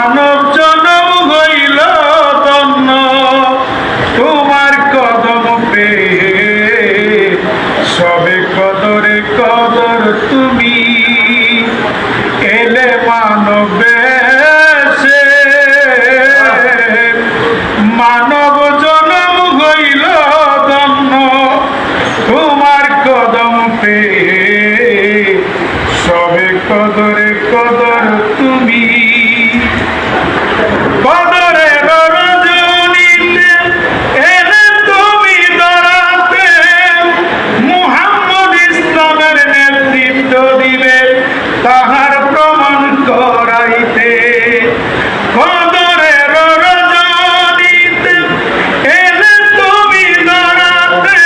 মানব জনম হইল ধন্য তোমার কদম পেয়ে, সবে কদরে কদর তুমি এলে মানবে সে। মানব জনম হইল ধন্য তোমার কদম পেয়ে, সবে কদরে কদর তুমি। কদরের রজনীতে এলে তুমি ধরাতে, মুহাম্মদ ইসলামের নেতৃত্ব দিবে তাহার প্রমাণ করাইতে। কদরের রজনীতে এলে তুমি ধরাতে,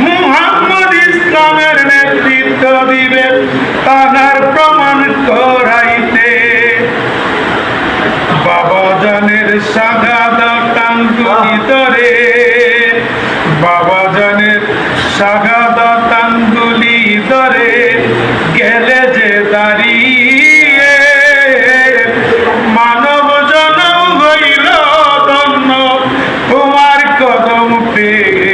মুহাম্মদ ইসলামের নেতৃত্ব দিবে তাহার প্রমাণ করাইতে। বাবা জানের শাহাদাত আঙ্গুলি ধরে, বাবা জানের শাহাদাত আঙ্গুলি ধরে গেলে যে দাঁড়িয়ে, মানব জনম হইল ধন্য তোমার কদম পেয়ে,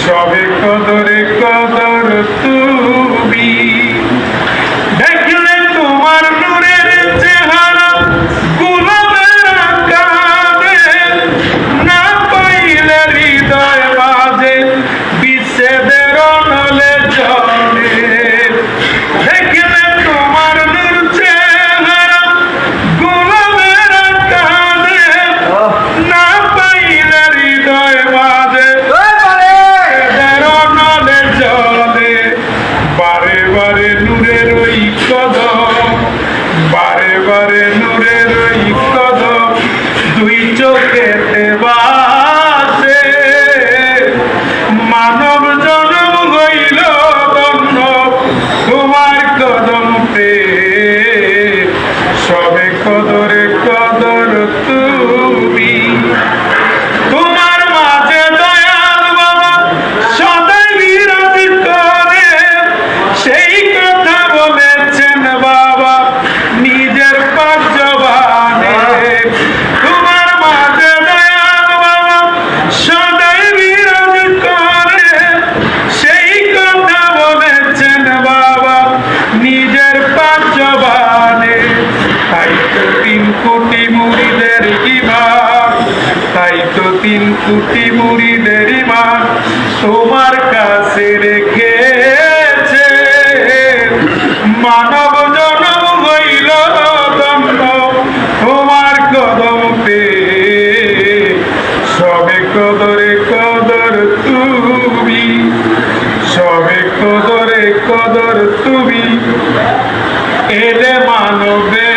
সবে কদরে কদর তুমি। দেখলে তোমার নূরের চেহারা গোলামেরা কাঁদে, না পাইলে হৃদয় বাজে বিচ্ছেদের অনলে জলে। দেখলে তোমার নূর চেহারা গোলামেরা কাঁদে, না পাইলে হৃদয় বাজে বিচ্ছেদের অনলে জলে। বারে বারে নূরের ওই কদম, বারে বারে নূরের ওই কদম দুই চোখেতে বাসে। মানব জনম হইল ধন্য তোমার কদম পেয়ে, সবে কদরে কদর তুমি। তোমার মাঝে দয়াল বাবা সদাই বিরাজ করে, সেই কথা বলেছেন বাবা নিজের পাঁচ জবানে। তোমার মাঝে দয়াল বাবা সদাই বিরাজ করে, সেই কথা বলেছেন বাবা নিজের পাঁচ জবানে। তাই তো 3 কোটি মুরিদের ইমান, তাই তো 3 কোটি মুরিদের ইমান তোমার কাছে রেখেছে। মানব জনম হইল ধন্য তোমার কদম পেয়ে, সবে কদরে কদর তুমি, সবে কদরে কদর তুমি এলে মানবে